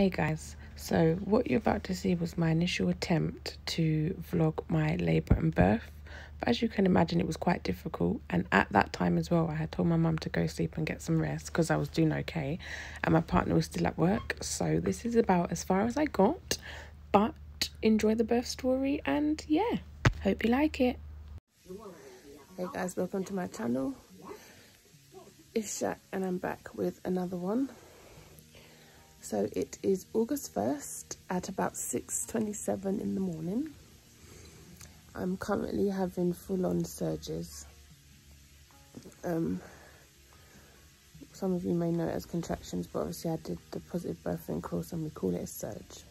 Hey guys, so what you're about to see was my initial attempt to vlog my labour and birth, but as you can imagine it was quite difficult, and at that time as well I had told my mum to go sleep and get some rest because I was doing okay and my partner was still at work. So this is about as far as I got, but enjoy the birth story and yeah, hope you like it. Hey guys, welcome to my channel. It's Shak and I'm back with another one. So it is August 1st at about 6:27 in the morning. I'm currently having full-on surges. Some of you may know it as contractions, but obviously I did the positive birthing course and we call it a surge.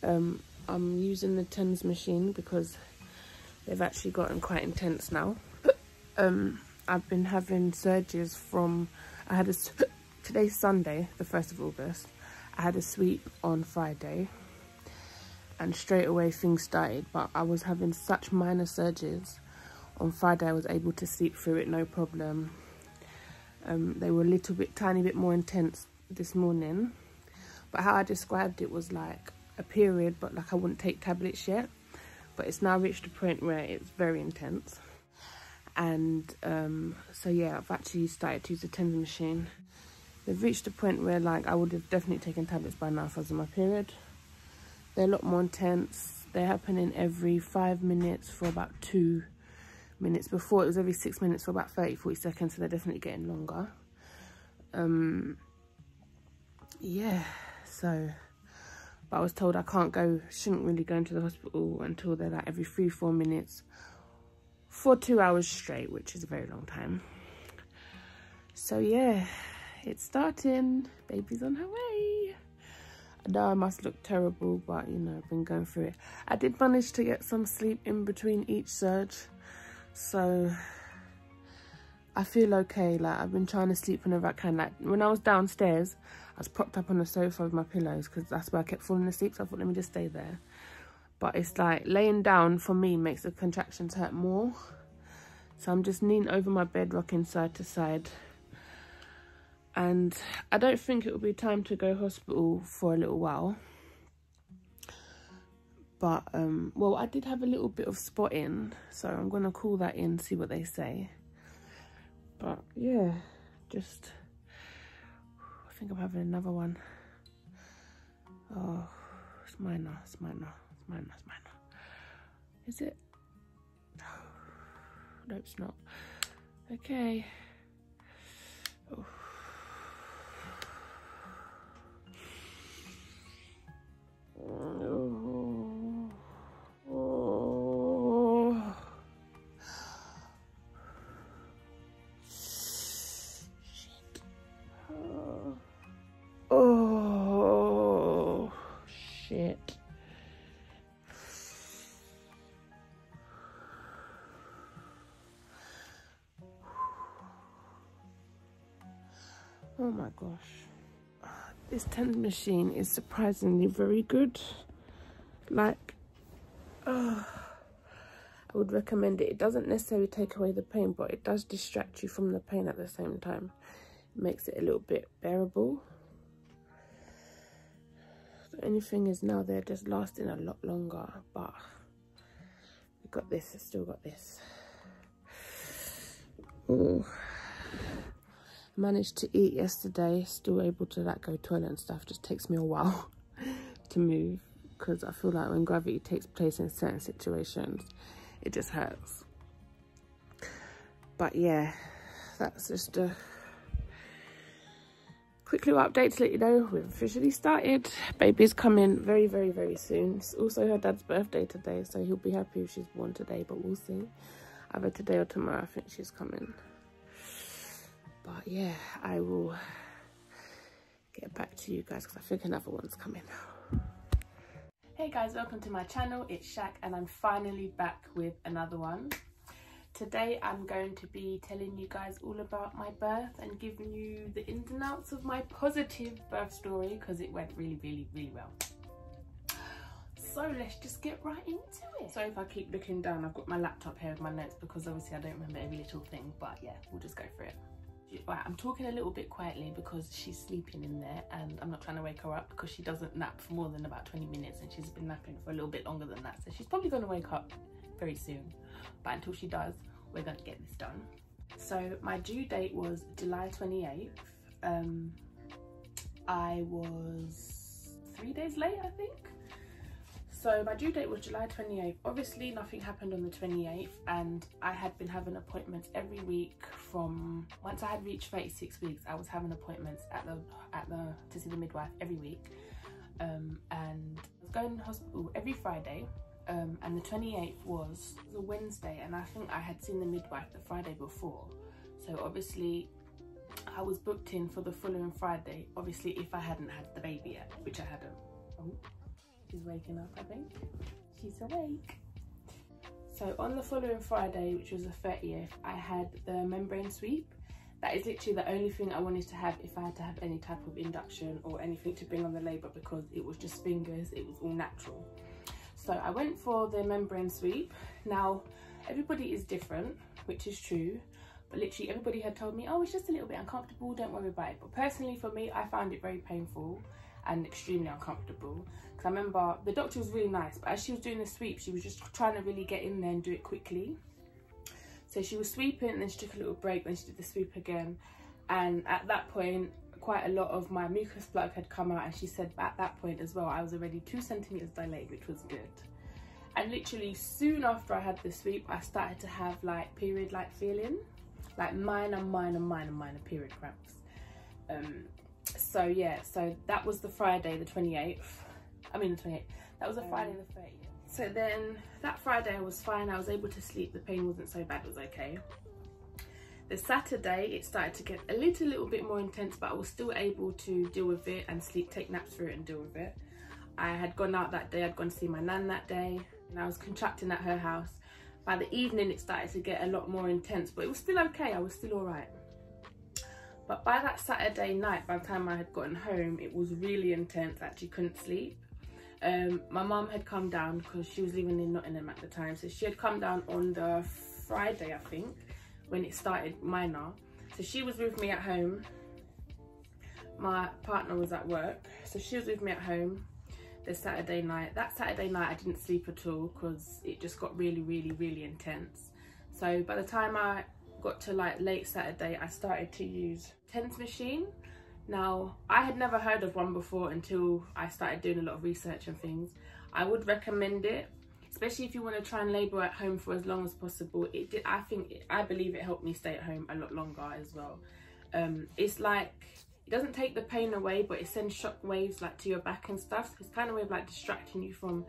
I'm using the TENS machine because they've actually gotten quite intense now. I've been having surges from, today's Sunday, the 1st of August. I had a sweep on Friday and straight away things started, but I was having such minor surges. On Friday I was able to sleep through it, no problem. They were a tiny bit more intense this morning, but how I described it was like a period, but like I wouldn't take tablets yet. But it's now reached a point where it's very intense. And so yeah, I've actually started to use the TENS machine. They've reached a point where like I would have definitely taken tablets by now if I was on my period. They're a lot more intense. They're happening every 5 minutes for about 2 minutes. Before it was every 6 minutes for about 30-40 seconds, so they're definitely getting longer. Yeah, so but I was told I shouldn't really go into the hospital until they're like every 3-4 minutes for 2 hours straight, which is a very long time. So yeah, it's starting. Baby's on her way. I know I must look terrible, but you know, I've been going through it. I did manage to get some sleep in between each surge, so I feel okay. Like I've been trying to sleep whenever I can. Like when I was downstairs, I was propped up on the sofa with my pillows because that's where I kept falling asleep, so I thought let me just stay there. But it's like laying down for me makes the contractions hurt more. So I'm just leaning over my bed, rocking side to side. And I don't think it will be time to go hospital for a little while. But, well, I did have a little bit of spotting, so I'm going to call that in, see what they say. But yeah, I think I'm having another one. Oh, it's minor. Is it? No, it's not. Okay. Oh. Oh. Oh. Shit. Oh. Shit. Oh my gosh. This TENS machine is surprisingly very good. Like, I would recommend it. It doesn't necessarily take away the pain, but it does distract you from the pain at the same time. It makes it a little bit bearable. The only thing is now they're just lasting a lot longer, but we got this, I still got this. Oh. Managed to eat yesterday, still able to like go toilet and stuff. Just takes me a while to move because I feel like when gravity takes place in certain situations it just hurts. But yeah, that's just a quick little update to let you know we've officially started. Baby's coming very, very, very soon. It's also her dad's birthday today, so he'll be happy if she's born today, but we'll see. Either today or tomorrow I think she's coming. But yeah, I will get back to you guys because I think another one's coming. Hey guys, welcome to my channel. It's Shak and I'm finally back with another one. Today I'm going to be telling you guys all about my birth and giving you the ins and outs of my positive birth story because it went really, really, really well. So let's just get right into it. Sorry if I keep looking down, I've got my laptop here with my notes because obviously I don't remember every little thing, but yeah, we'll just go for it. Right, I'm talking a little bit quietly because she's sleeping in there and I'm not trying to wake her up because she doesn't nap for more than about 20 minutes and she's been napping for a little bit longer than that. So she's probably going to wake up very soon. But until she does, we're going to get this done. So my due date was July 28th. I was 3 days late, I think. So my due date was July 28th. Obviously nothing happened on the 28th and I had been having appointments every week from, once I had reached 36 weeks, I was having appointments to see the midwife every week. And I was going to hospital every Friday. And the 28th was a Wednesday and I think I had seen the midwife the Friday before. So obviously I was booked in for the following Friday, obviously if I hadn't had the baby yet, which I hadn't. Oh. She's waking up, I think. She's awake. So on the following Friday, which was the 30th, I had the membrane sweep. That is literally the only thing I wanted to have if I had to have any type of induction or anything to bring on the labour, because it was just fingers, it was all natural. So I went for the membrane sweep. Now, everybody is different, which is true, but literally everybody had told me, oh, it's just a little bit uncomfortable, don't worry about it. But personally for me, I found it very painful and extremely uncomfortable. Because I remember the doctor was really nice, but as she was doing the sweep, she was just trying to really get in there and do it quickly. So she was sweeping and then she took a little break, then she did the sweep again. And at that point, quite a lot of my mucus plug had come out, and she said at that point as well, I was already 2 centimeters dilated, which was good. And literally soon after I had the sweep, I started to have like period-like feeling, like minor period cramps. So yeah, so that was the Friday, the 28th. I mean the 28th. That was the Friday the 30th. So then that Friday I was fine. I was able to sleep. The pain wasn't so bad. It was okay. The Saturday it started to get a little bit more intense, but I was still able to deal with it and sleep, take naps through it and deal with it. I had gone out that day. I'd gone to see my nan that day, and I was contracting at her house. By the evening it started to get a lot more intense, but it was still okay. I was still all right. But by that Saturday night, by the time I had gotten home, it was really intense. I actually couldn't sleep. My mum had come down because she was living in Nottingham at the time. So she had come down on the Friday, I think, when it started minor. So she was with me at home. My partner was at work. So she was with me at home the Saturday night. That Saturday night, I didn't sleep at all because it just got really intense. So by the time I got to like late Saturday, I started to use TENS machine. Now, I had never heard of one before until I started doing a lot of research and things. I would recommend it, especially if you want to try and labour at home for as long as possible. It did, I believe it helped me stay at home a lot longer as well. It's like, it doesn't take the pain away, but it sends shock waves like to your back and stuff. So it's kind of way of like distracting you from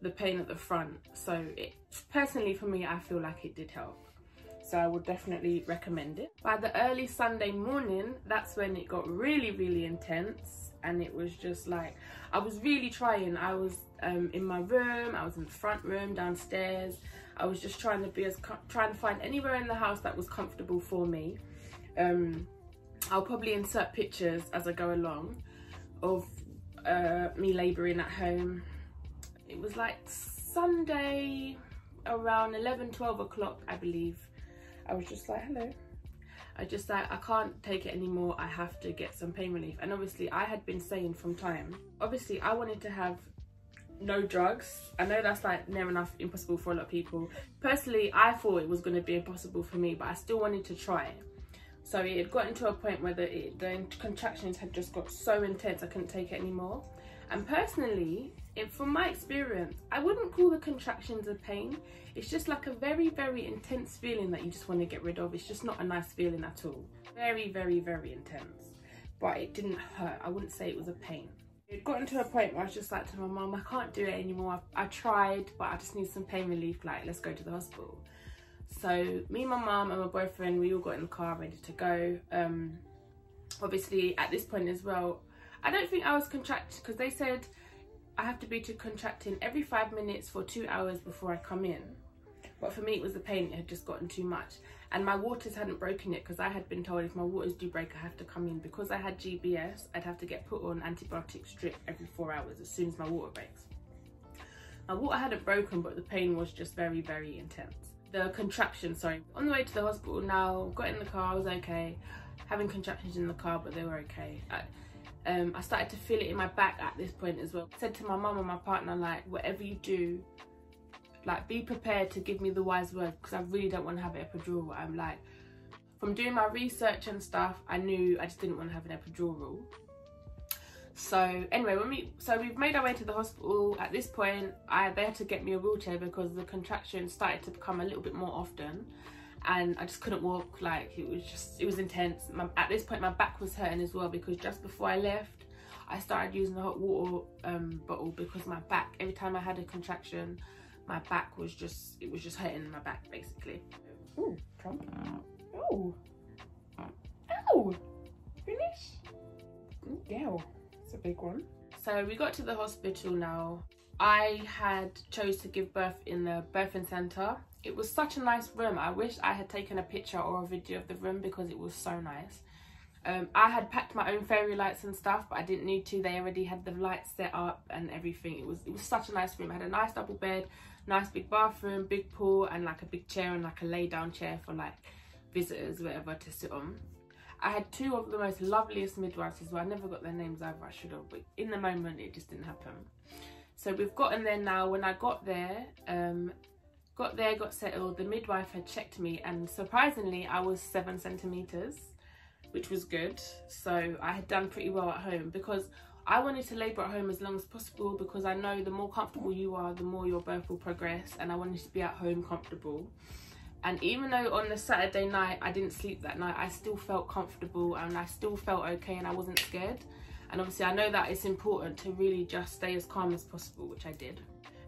the pain at the front. So it, personally for me, I feel like it did help. So I would definitely recommend it. By the early Sunday morning, that's when it got really intense, and it was just like, I was really trying. I was in my room, I was in the front room, downstairs. I was just trying to find anywhere in the house that was comfortable for me. I'll probably insert pictures as I go along of me labouring at home. It was like Sunday around 11-12 o'clock, I believe. I was just like, hello. I just like, I can't take it anymore. I have to get some pain relief. And obviously I had been saying from time, obviously I wanted to have no drugs. I know that's like near enough impossible for a lot of people. Personally, I thought it was going to be impossible for me, but I still wanted to try it. So it had gotten to a point where the contractions had just got so intense I couldn't take it anymore. And personally, from my experience, I wouldn't call the contractions a pain. It's just like a very intense feeling that you just want to get rid of. It's just not a nice feeling at all. Very intense. But it didn't hurt. I wouldn't say it was a pain. It had gotten to a point where I was just like to my mum, I can't do it anymore. I tried, but I just need some pain relief. Like, let's go to the hospital. So me, my mum and my boyfriend, we all got in the car ready to go. Obviously at this point as well, I don't think I was contracting, because they said I have to be contracting every 5 minutes for 2 hours before I come in. But for me it was the pain, it had just gotten too much. And my waters hadn't broken yet, because I had been told if my waters do break I have to come in. Because I had GBS, I'd have to get put on antibiotic strip every 4 hours as soon as my water breaks. My water hadn't broken, but the pain was just very intense. the contractions, sorry. On the way to the hospital now, got in the car, I was okay. Having contractions in the car, but they were okay. I started to feel it in my back at this point as well. I said to my mum and my partner, like, whatever you do, like, be prepared to give me the wise word, because I really don't want to have an epidural. I'm like, from doing my research and stuff, I knew I just didn't want to have an epidural. So anyway, we've made our way to the hospital. At this point, they had to get me a wheelchair because the contractions started to become a little bit more often, and I just couldn't walk. Like, it was intense. At this point, my back was hurting as well, because just before I left, I started using the hot water bottle, because my back, every time I had a contraction, my back was just, it was just hurting my back basically. Ooh, Trump. Oh, ow, finish. Yeah. A big one. So we got to the hospital now. I had chose to give birth in the birthing centre. It was such a nice room. I wish I had taken a picture or a video of the room, because it was so nice. I had packed my own fairy lights and stuff, but I didn't need to. They already had the lights set up and everything. It was such a nice room. I had a nice double bed, nice big bathroom, big pool, and like a big chair and like a lay down chair for like visitors, whatever, to sit on. I had two of the most loveliest midwives as well. I never got their names either, I should have, but in the moment it just didn't happen. So we've gotten there now. When I got there, got settled, the midwife had checked me, and surprisingly I was 7 centimeters, which was good. So I had done pretty well at home, because I wanted to labour at home as long as possible, because I know the more comfortable you are, the more your birth will progress, and I wanted to be at home comfortable. And even though on the Saturday night I didn't sleep that night, I still felt comfortable and I still felt okay, and I wasn't scared. And obviously I know that it's important to really just stay as calm as possible, which I did.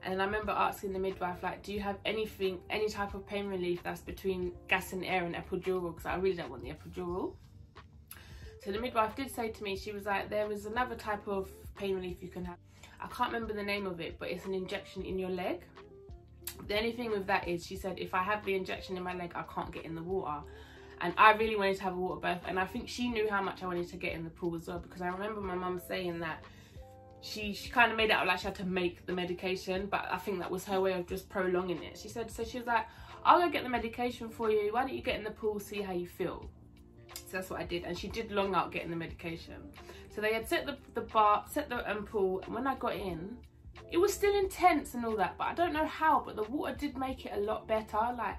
And I remember asking the midwife, like, do you have anything, any type of pain relief that's between gas and air and epidural, because I really don't want the epidural. So the midwife did say to me, she was like, there is another type of pain relief you can have. I can't remember the name of it, but it's an injection in your leg. The only thing with that is, she said, if I have the injection in my leg, I can't get in the water. And I really wanted to have a water birth, and I think she knew how much I wanted to get in the pool as well, because I remember my mum saying that she kind of made it out like she had to make the medication, but I think that was her way of just prolonging it. She said, so she was like, I'll go get the medication for you, why don't you get in the pool, see how you feel. So that's what I did, and she did long out getting the medication. So they had set the pool, and when I got in, it was still intense and all that, but I don't know how, but the water did make it a lot better. Like,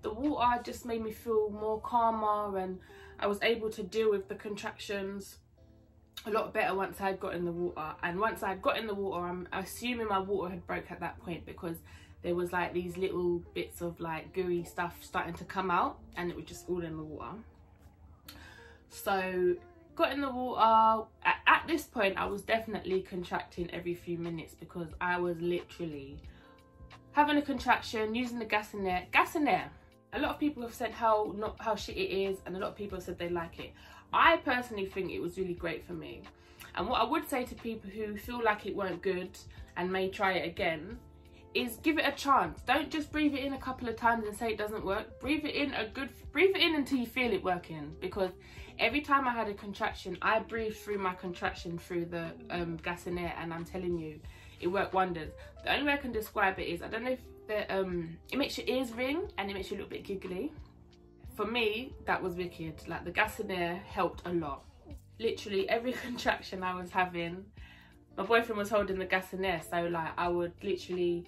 the water just made me feel more calmer, and I was able to deal with the contractions a lot better once I had got in the water. And once I had got in the water, I'm assuming my water had broke at that point, because there was like these little bits of like gooey stuff starting to come out, and it was just all in the water. So got in the water. At this point I was definitely contracting every few minutes, because I was literally having a contraction, using the gas and air. A lot of people have said how shit it is, and a lot of people have said they like it. I personally think it was really great for me. And what I would say to people who feel like it weren't good and may try it again is give it a chance. Don't just breathe it in a couple of times and say it doesn't work. Breathe it in until you feel it working, because every time I had a contraction, I breathed through my contraction through the gas and air, and I'm telling you, it worked wonders. The only way I can describe it is, I don't know if it makes your ears ring and it makes you a little bit giggly. For me, that was wicked. Like, the gas and air helped a lot. Literally every contraction I was having, my boyfriend was holding the gas and air, so like I would literally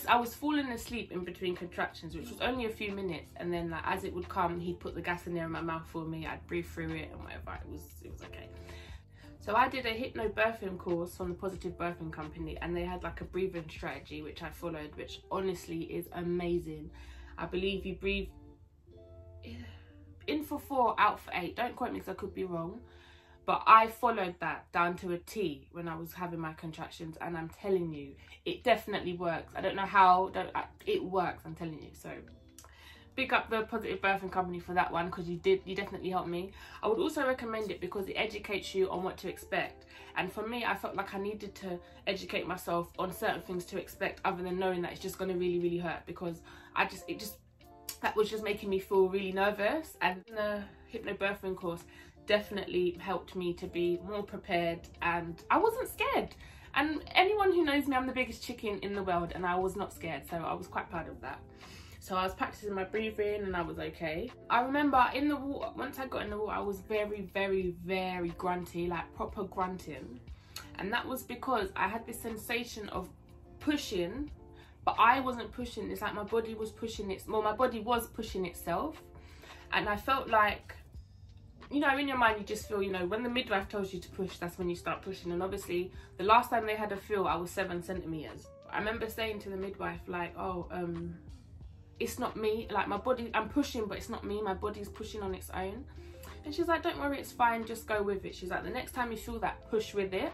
I was falling asleep in between contractions, which was only a few minutes, and then like as it would come, he'd put the gas in there in my mouth for me, I'd breathe through it and whatever. It was okay. So I did a Hypno Birthing course from the Positive Birthing Company, and they had like a breathing strategy which I followed, which honestly is amazing. I believe you breathe in for 4, out for 8. Don't quote me because I could be wrong. But I followed that down to a T when I was having my contractions, and I'm telling you, it definitely works. I don't know how, it works, I'm telling you. So big up the Positive Birthing Company for that one, because you definitely helped me. I would also recommend it because it educates you on what to expect. And for me, I felt like I needed to educate myself on certain things to expect, other than knowing that it's just going to really, really hurt, because that was just making me feel really nervous. And the Hypno Birthing course definitely helped me to be more prepared, and I wasn't scared. And anyone who knows me, I'm the biggest chicken in the world, and I was not scared, so I was quite proud of that. So I was practicing my breathing and I was okay. I remember in the water, once I got in the water, I was very, very, very grunty, like proper grunting. And that was because I had this sensation of pushing, but I wasn't pushing. It's like my body was pushing my body was pushing itself. And I felt like, you know, in your mind you just feel, you know, when the midwife tells you to push, that's when you start pushing. And obviously the last time they had a feel, I was 7 centimeters. I remember saying to the midwife, like, oh, it's not me, like my body, I'm pushing, but it's not me, my body's pushing on its own. And she's like, don't worry, it's fine, just go with it. She's like, the next time you feel that, push with it.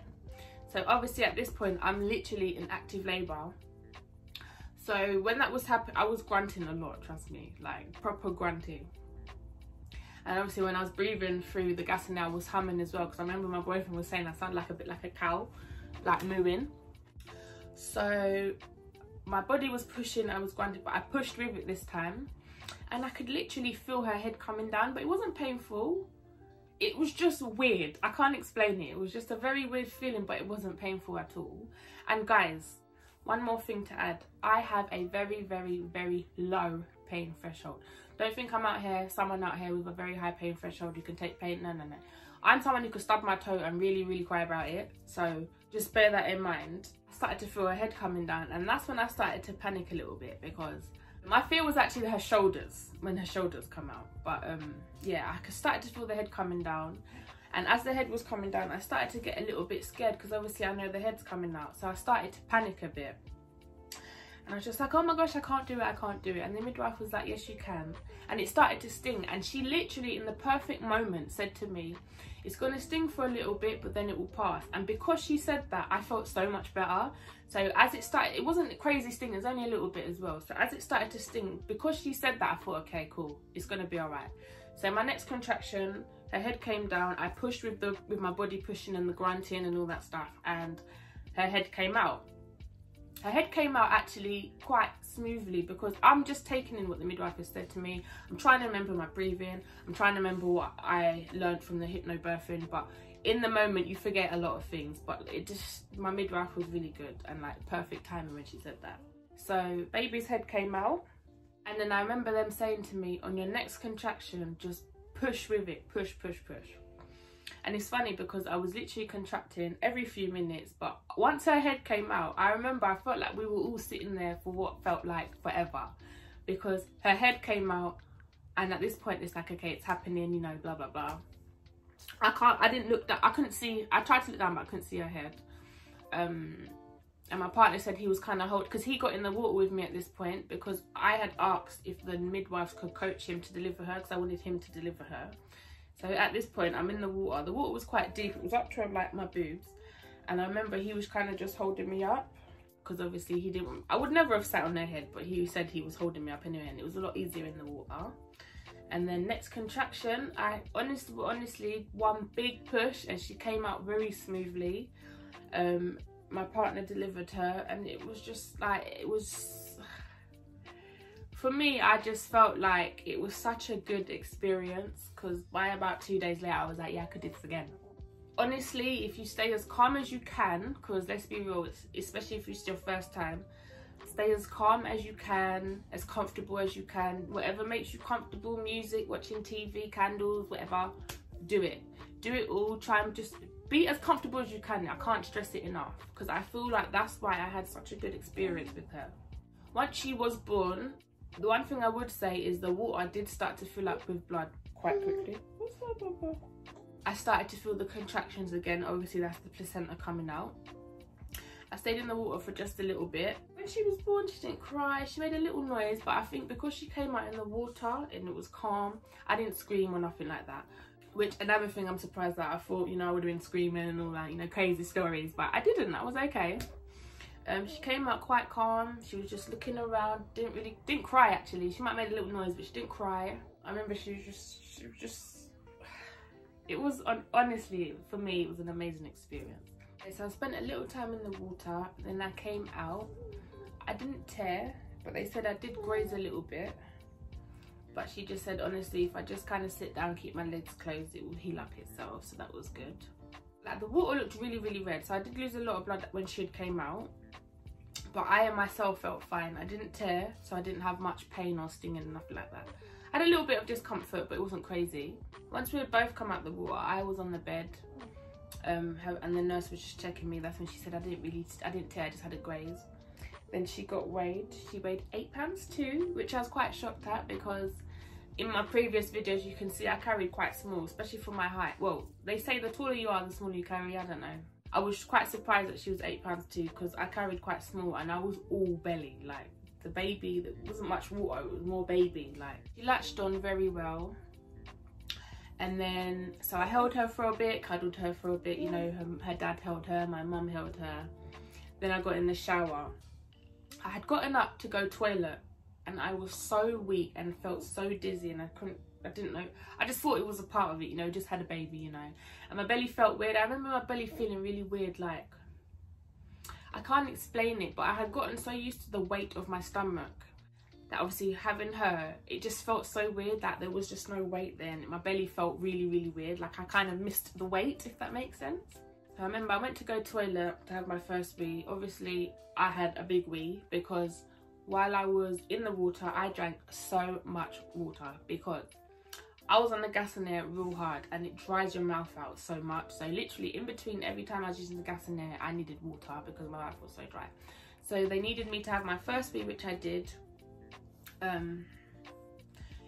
So obviously at this point, I'm literally in active labor. So when that was happening, I was grunting a lot, trust me, like proper grunting. And obviously when I was breathing through the gas, and I was humming as well, because I remember my boyfriend was saying I sound like a bit like a cow, like mooing. So my body was pushing, I was grunting, but I pushed with it this time. And I could literally feel her head coming down, but it wasn't painful. It was just weird. I can't explain it. It was just a very weird feeling, but it wasn't painful at all. And guys, one more thing to add. I have a very, very, very low pain threshold. Don't think I'm someone out here with a very high pain threshold who can take pain. No, no, no. I'm someone who could stub my toe and really, really cry about it. So just bear that in mind. I started to feel her head coming down, and that's when I started to panic a little bit, because my fear was actually her shoulders, when her shoulders come out. But yeah, I started to feel the head coming down. And as the head was coming down, I started to get a little bit scared, because obviously I know the head's coming out. So I started to panic a bit. And I was just like, oh my gosh, I can't do it, I can't do it. And the midwife was like, yes, you can. And it started to sting. And she literally, in the perfect moment, said to me, it's going to sting for a little bit, but then it will pass. And because she said that, I felt so much better. So as it started, it wasn't a crazy sting, it was only a little bit as well. So as it started to sting, because she said that, I thought, okay, cool, it's going to be all right. So my next contraction, her head came down. I pushed with my body pushing and the grunting and all that stuff. And her head came out. Her head came out actually quite smoothly, because I'm just taking in what the midwife has said to me. I'm trying to remember my breathing. I'm trying to remember what I learned from the Hypno Birthing. But in the moment, you forget a lot of things. But my midwife was really good, and like perfect timing when she said that. So baby's head came out. And then I remember them saying to me, on your next contraction, just push with it, push, push, push. And it's funny because I was literally contracting every few minutes, but once her head came out, I remember I felt like we were all sitting there for what felt like forever, because her head came out, and at this point it's like, okay, it's happening, you know, blah, blah, blah. I didn't look down, I couldn't see, I tried to look down, but I couldn't see her head. And my partner said he was kind of because he got in the water with me at this point, because I had asked if the midwives could coach him to deliver her, because I wanted him to deliver her. So at this point, I'm in the water. The water was quite deep. It was up to like my boobs. And I remember he was kind of just holding me up, because obviously he didn't, I would never have sat on her head, but he said he was holding me up anyway, and it was a lot easier in the water. And then next contraction, I honestly, one big push, and she came out very smoothly. My partner delivered her, and it was just like, for me, I just felt like it was such a good experience, because by about 2 days later, I was like, yeah, I could do this again. Honestly, if you stay as calm as you can, because let's be real, especially if it's your first time, stay as calm as you can, as comfortable as you can, whatever makes you comfortable, music, watching TV, candles, whatever, do it. Do it all, try and just be as comfortable as you can. I can't stress it enough, because I feel like that's why I had such a good experience with her. Once she was born, the one thing I would say is the water did start to fill up with blood quite quickly. I started to feel the contractions again. Obviously, that's the placenta coming out. I stayed in the water for just a little bit. When she was born, she didn't cry. She made a little noise, but I think because she came out in the water and it was calm, I didn't scream or nothing like that. Which, another thing I'm surprised that I thought, you know, I would have been screaming and all that, you know, crazy stories, but I didn't. I was okay. She came out quite calm. She was just looking around, didn't cry actually. She might have made a little noise, but she didn't cry. I remember she was just, it was, honestly, for me, it was an amazing experience. Okay, so I spent a little time in the water, then I came out. I didn't tear, but they said I did graze a little bit. But she just said, honestly, if I just kind of sit down, keep my legs closed, it will heal up itself, so that was good. Like, the water looked really, really red, so I did lose a lot of blood when she came out. but I myself felt fine. I didn't tear, so I didn't have much pain or stinging and nothing like that. I had a little bit of discomfort, but it wasn't crazy. Once we had both come out the water, I was on the bed, and the nurse was just checking me. That's when she said I didn't tear, I just had a graze. Then she got weighed. She weighed 8 pounds too, which I was quite shocked at, because in my previous videos you can see I carried quite small, especially for my height. Well, they say the taller you are, the smaller you carry. I don't know. I was quite surprised that she was 8 pounds too, because I carried quite small and I was all belly. Like, the baby, there wasn't much water, it was more baby. Like, she latched on very well. And then, so I held her for a bit, cuddled her for a bit, you know, her dad held her, my mum held her. Then I got in the shower. I had gotten up to go toilet and I was so weak and felt so dizzy, and I didn't know, I just thought it was a part of it, you know, just had a baby, you know. And my belly felt weird. I remember my belly feeling really weird, like, I can't explain it, but I had gotten so used to the weight of my stomach that obviously having her, it just felt so weird that there was just no weight there, and my belly felt really, really weird. Like, I kind of missed the weight, if that makes sense. So I remember I went to go toilet to have my first wee. Obviously, I had a big wee because while I was in the water, I drank so much water because I was on the gas and air real hard, and it dries your mouth out so much. So literally in between every time I was using the gas and air, I needed water because my mouth was so dry. So they needed me to have my first wee, which I did.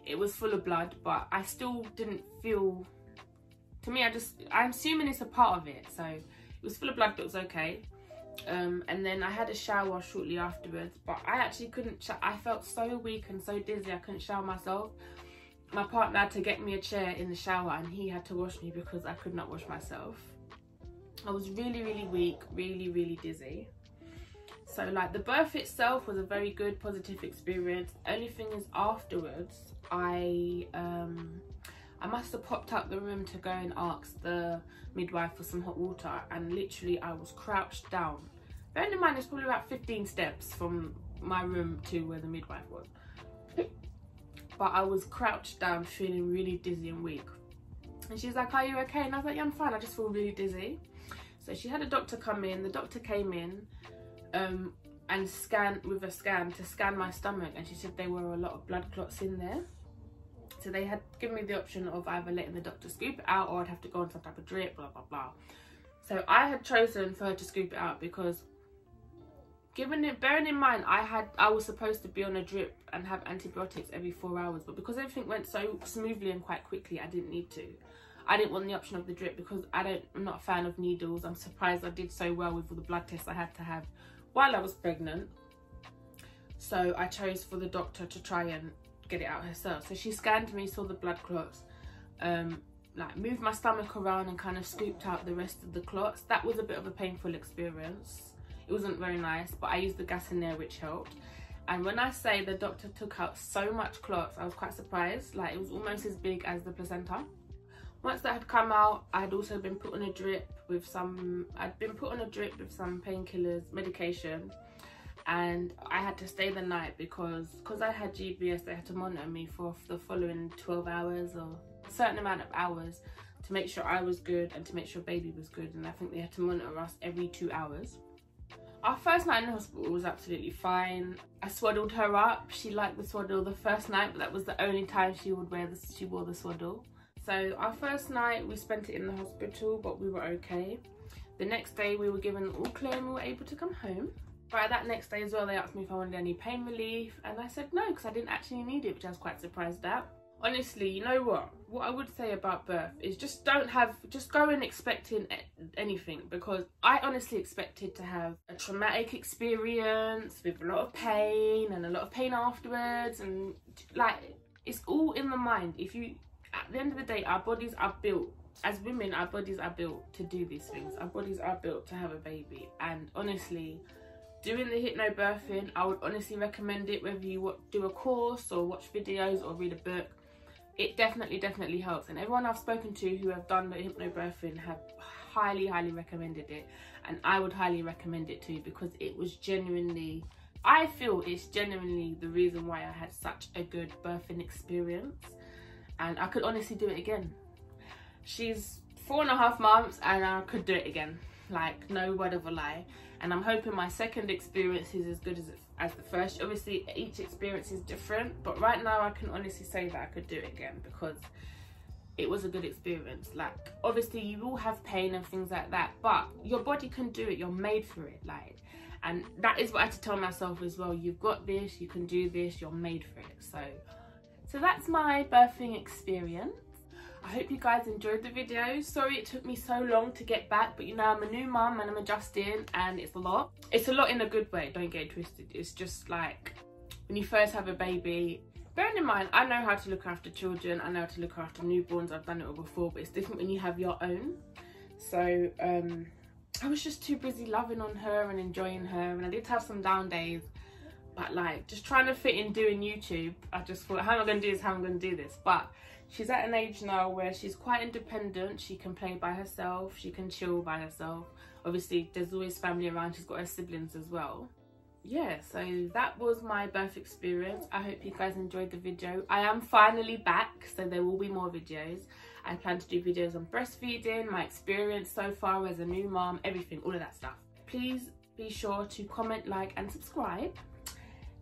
It was full of blood, but I still didn't feel, to me, I'm assuming it's a part of it. So it was full of blood, but it was okay. And then I had a shower shortly afterwards, but I actually couldn't, I felt so weak and so dizzy, I couldn't shower myself. My partner had to get me a chair in the shower and he had to wash me because I could not wash myself. I was really, really weak, really, really dizzy. So like, the birth itself was a very good, positive experience. The only thing is afterwards, I must have popped out the room to go and ask the midwife for some hot water, and literally I was crouched down. Bearing in mind, it's probably about 15 steps from my room to where the midwife was. But I was crouched down, feeling really dizzy and weak. And she's like, "Are you okay?" And I was like, "Yeah, I'm fine, I just feel really dizzy." So she had a doctor come in. The doctor came in and scanned with a scan to scan my stomach, and she said there were a lot of blood clots in there. So they had given me the option of either letting the doctor scoop it out or I'd have to go on some type of drip, blah, blah, blah. So I had chosen for her to scoop it out because, bearing in mind, I was supposed to be on a drip and have antibiotics every 4 hours, but because everything went so smoothly and quite quickly, I didn't need to. I didn't want the option of the drip because I'm not a fan of needles. I'm surprised I did so well with all the blood tests I had to have while I was pregnant. So I chose for the doctor to try and get it out herself. So she scanned me, saw the blood clots, like moved my stomach around and kind of scooped out the rest of the clots. That was a bit of a painful experience. It wasn't very nice, but I used the gas in there, which helped. And when I say the doctor took out so much clots, I was quite surprised. Like, it was almost as big as the placenta. Once that had come out, I had also been put on a drip with some painkillers, medication. And I had to stay the night because I had GBS. They had to monitor me for the following 12 hours or a certain amount of hours to make sure I was good and to make sure baby was good. And I think they had to monitor us every 2 hours. Our first night in the hospital was absolutely fine. I swaddled her up. She liked the swaddle the first night, but that was the only time she wore the swaddle. So our first night we spent it in the hospital, but we were okay. The next day we were given all clear and we were able to come home. But that next day as well, they asked me if I wanted any pain relief, and I said no because I didn't actually need it, which I was quite surprised at. Honestly, you know what I would say about birth is just go in expecting anything, because I honestly expected to have a traumatic experience with a lot of pain and a lot of pain afterwards, and like, it's all in the mind. At the end of the day, our bodies are built, as women, our bodies are built to do these things. Our bodies are built to have a baby. And honestly, doing the hypno birthing, I would honestly recommend it, whether you do a course or watch videos or read a book. It definitely helps. And everyone I've spoken to who have done the hypno birthing have highly recommended it. And I would highly recommend it too, because it was genuinely, I feel it's genuinely the reason why I had such a good birthing experience. And I could honestly do it again. She's 4.5 months and I could do it again. Like, no word of a lie. and I'm hoping my second experience is as good as the first. Obviously each experience is different, but right now I can honestly say that I could do it again because it was a good experience. Like, obviously you will have pain and things like that, but your body can do it. You're made for it. Like, and that is what I had to tell myself as well. You've got this, you can do this, you're made for it. So that's my birthing experience. I hope you guys enjoyed the video. Sorry it took me so long to get back, but you know, I'm a new mum and I'm adjusting, and it's a lot. It's a lot in a good way, don't get it twisted. It's just like when you first have a baby, bearing in mind, I know how to look after children, I know how to look after newborns, I've done it all before, but it's different when you have your own. So I was just too busy loving on her and enjoying her, and I did have some down days, but like just trying to fit in doing YouTube, I just thought, how am I going to do this, how am I going to do this? But she's at an age now where she's quite independent. She can play by herself, she can chill by herself. Obviously there's always family around, she's got her siblings as well. Yeah, so that was my birth experience. I hope you guys enjoyed the video. I am finally back, so there will be more videos. I plan to do videos on breastfeeding, my experience so far as a new mom, everything, all of that stuff. Please be sure to comment, like and subscribe,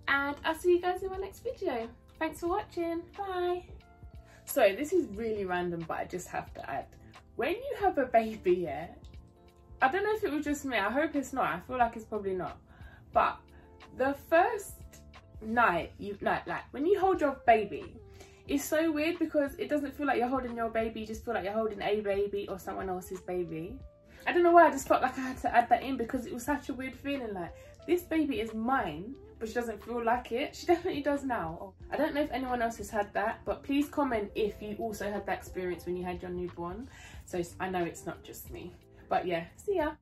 and I'll see you guys in my next video. Thanks for watching, bye. So this is really random, but I just have to add, when you have a baby, yeah, I don't know if it was just me, I hope it's not, I feel like it's probably not, but the first night, like when you hold your baby, it's so weird because it doesn't feel like you're holding your baby, you just feel like you're holding a baby or someone else's baby. I don't know why, I just felt like I had to add that in because it was such a weird feeling, like this baby is mine, but she doesn't feel like it. She definitely does now. I don't know if anyone else has had that, but please comment if you also had that experience when you had your newborn, so I know it's not just me. But yeah, see ya.